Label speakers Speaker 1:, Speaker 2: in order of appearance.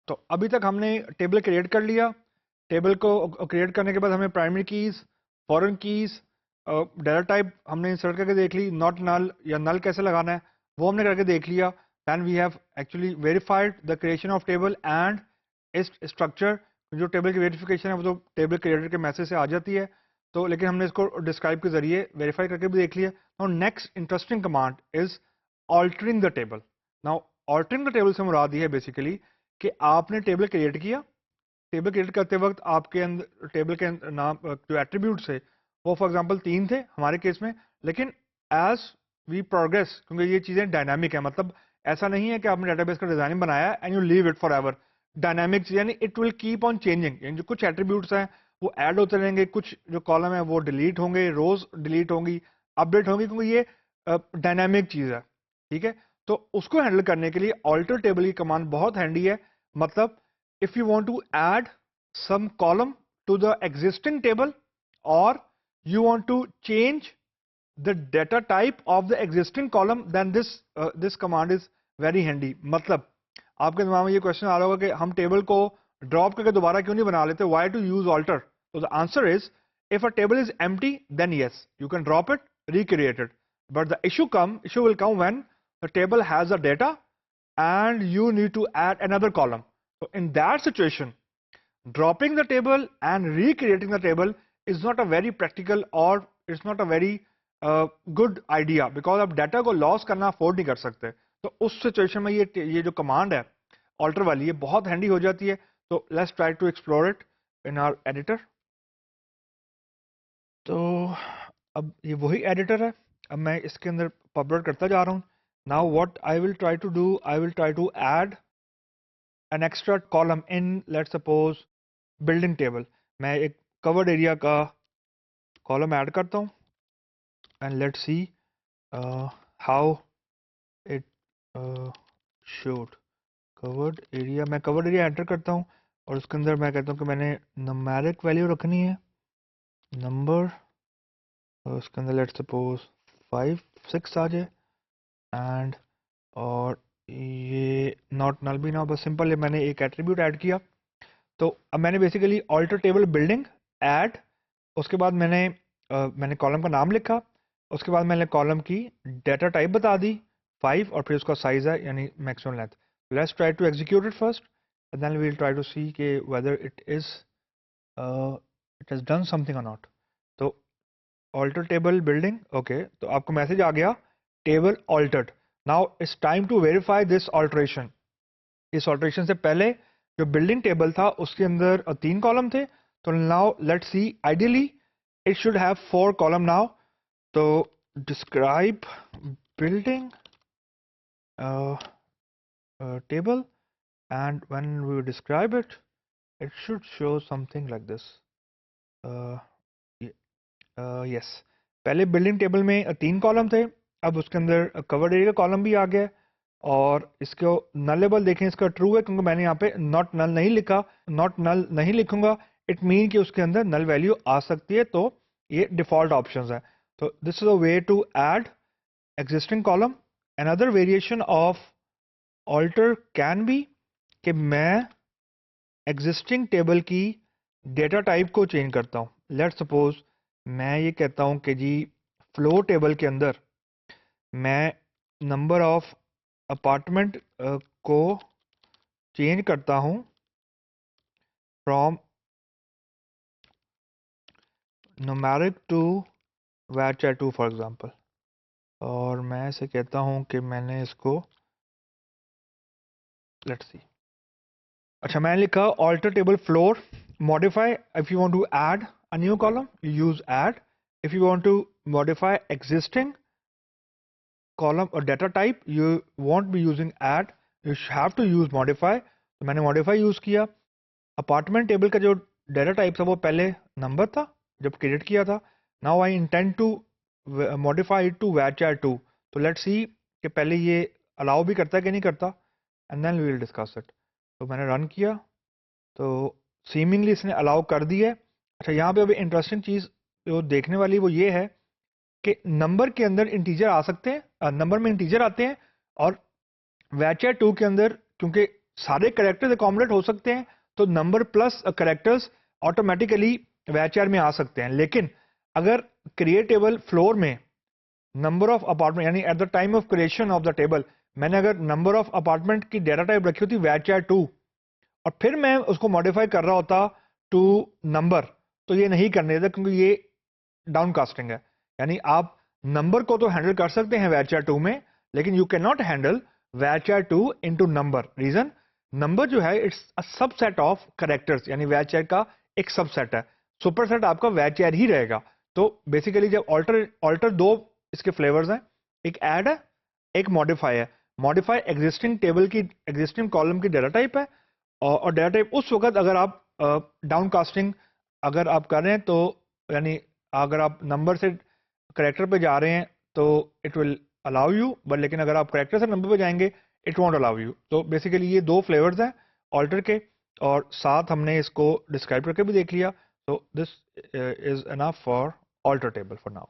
Speaker 1: تو ابھی تک ہم نے ٹیبل کریٹ کر لیا. ٹیبل کو کریٹ کرنے کے بعد ہمیں primary keys, foreign keys, data type ہم نے انسرٹ کر کے دیکھ لی, ناٹ نل یا نل کیسے لگانا ہے وہ ہم نے کر کے دیکھ لیا. Then we have actually verified the creation of table and اس اسٹرکچر. جو ٹیبل کی ویریفیکیشن ہے وہ تو ٹیبل کریٹر کے میسج سے آ جاتی ہے, تو لیکن ہم نے اس کو ڈسکرائب کے ذریعے ویریفائی کر کے بھی دیکھ لیا. Now next interesting command is altering the table. Now altering the table سے مراد یہ ہے بیسیکلی کہ آپ نے ٹیبل کریٹ کیا. ٹیبل کریٹ کرتے وقت آپ کے اندر ٹیبل کے نام جو ایٹریبیوٹس ہے وہ فار ایگزامپل 3 تھے ہمارے کیس میں, لیکن ایز وی پروگریس, کیونکہ یہ چیزیں ڈائنامک ہیں, مطلب ایسا نہیں ہے کہ آپ نے ڈیٹا بیس کا ڈیزائن بنایا and you leave it forever ایور. ڈائنامک یعنی it will keep on changing, یعنی جو کچھ ایٹریبیوٹس ہیں وہ ایڈ ہوتے رہیں گے, کچھ جو کالم ہے وہ ڈیلیٹ ہوں گے, روز ڈیلیٹ ہوں گی, اپڈیٹ ہوں گی, کیونکہ یہ ڈائنامک چیز ہے. ٹھیک ہے, تو اس کو ہینڈل کرنے کے لیے آلٹر ٹیبل کی کمانڈ بہت ہینڈی ہے. مطلب if you want to add some column to the existing table or you want to change the data type of the existing column, then this command is very handy. مطلب آپ کے دماغ میں یہ question آ رہا ہوگا کہ ہم ٹیبل کو ڈراپ کر کے دوبارہ کیوں نہیں بنا لیتے, why to use alter? So the answer is, if a table is empty, then yes, you can drop it, recreate it. But the issue will come when the table has a data and you need to add another column. So in that situation, dropping the table and recreating the table is not a very practical or it's not a very good idea, because آپ data کو لاس کرنا afford نہیں کر سکتے. تو اس situation میں یہ جو کمانڈ ہے آلٹر والی یہ بہت ہینڈی ہو جاتی ہے. تو let's try to explore it in our editor. تو اب یہ وہی ایڈیٹر ہے, اب میں اس کے اندر پبلش کرتا جا رہا ہوں. Now what I will try to do, I will try to add an extra column in, let's suppose building table. میں ایک covered area کا column ایڈ کرتا ہوں and let's see how it showed. covered area, میں covered area enter کرتا ہوں اور اس کے اندر میں کہتا ہوں کہ میں نے numeric value رکھنی ہے, number, اس کے اندر let's suppose 5 6 آ جائے, and اور یہ ناٹ نل بھی نہ ہو, بس سمپل میں نے ایک ایٹریبیوٹ ایڈ کیا. تو اب میں نے basically alter table building add, اس کے بعد میں نے کالم کا نام لکھا, اس کے بعد میں نے کالم کی ڈیٹا ٹائپ بتا دی 5 اور پھر اس کا سائز ہے یعنی maximum length. Let's try to execute it first and then we will try to see کہ whether it has done something or not. تو آلٹر ٹیبل بلڈنگ, اوکے, تو آپ کو میسج آ گیا table altered. Now it's time to verify this alteration. اس alteration سے پہلے جو building table تھا اس کے اندر 3 کالم تھے. تو now let's see, ideally it should have 4 column now. تو describe building table, and when we describe it, it should show something like this. Yes, پہلے building table میں 3 کالم تھے, اب اس کے اندر کورڈ ایریا کا کالم بھی آ گیا, اور اس کو نل لیبل دیکھیں اس کا ٹرو ہے کیونکہ میں نے یہاں پہ ناٹ نل نہیں لکھا. ناٹ نل نہیں لکھوں گا اٹ مین کہ اس کے اندر نل ویلیو آ سکتی ہے, تو یہ ڈیفالٹ آپشنز ہیں. تو this is a way to add existing column. اندر variation of alter can be کہ میں ایگزسٹنگ ٹیبل کی ڈیٹا ٹائپ کو چینج کرتا ہوں. لیٹ سپوز میں یہ کہتا ہوں کہ جی فلور ٹیبل کے اندر میں نمبر آف اپارٹمنٹ کو چینج کرتا ہوں from numeric to varchar 2 for example, اور میں اسے کہتا ہوں کہ میں نے اس کو لیٹس سی, اچھا میں نے لکھا alter table floor modify. If you want to add a new column you use add. If you want to modify existing column or data type, you won't be using add, you have to use modify. تو میں نے modify use کیا. Apartment table کا جو data type تھا وہ پہلے number تھا جب کریٹ کیا تھا. now I intend to modify it to varchar 2. تو let's see کہ پہلے یہ الاؤ بھی کرتا ہے کہ نہیں کرتا, and then we will discuss it. تو میں نے رن کیا تو سیمنگلی اس نے الاؤ کر دی ہے. اچھا یہاں پہ ابھی انٹرسٹنگ چیز جو دیکھنے والی وہ یہ ہے کہ نمبر کے اندر انٹیجر آ سکتے ہیں, نمبر میں انٹیجر آتے ہیں, اور ویچر 2 کے اندر کیونکہ سارے کریکٹرز اکوموڈیٹ ہو سکتے ہیں تو number plus characters automatically varchar میں آ سکتے ہیں. لیکن اگر کریٹیبل فلور میں نمبر آف اپارٹمنٹ یعنی at the time of creation of the table میں نے اگر نمبر آف اپارٹمنٹ کی ڈیٹا ٹائپ رکھی ہوتی ویچر 2 اور پھر میں اس کو ماڈیفائی کر رہا ہوتا ٹو نمبر تو یہ نہیں کرنے دیتا کیونکہ یہ ڈاؤن کاسٹنگ ہے. یعنی آپ نمبر کو تو ہینڈل کر سکتے ہیں ویچر 2 میں لیکن you can not handle varchar 2 into number. Reason number جو ہے it's subset of characters یعنی ویچر کا ایک سب سیٹ ہے. سپر سیٹ آپ کا ویچر ہی رہے گا. تو بیسیکلی جب آلٹر دو اس کے فلیورز ہیں, ایک ایڈ ہے ایک ماڈیفائی ہے. ماڈیفائی ایگزسٹنگ ٹیبل کی ایگزسٹنگ کالم کی ڈیٹا ٹائپ ہے اور ڈیٹا ٹائپ اس وقت اگر آپ ڈاؤن کاسٹنگ اگر آپ کر رہے ہیں تو یعنی اگر آپ نمبر سے کریکٹر پہ جا رہے ہیں تو it will allow you but لیکن اگر آپ کریکٹر سے نمبر پہ جائیں گے اٹ وانٹ الاؤ یو. تو بیسیکلی یہ دو فلیورز ہیں آلٹر کے اور ساتھ ہم نے اس کو ڈسکرائب کر کے بھی دیکھ لیا. So this is enough for alter table for now.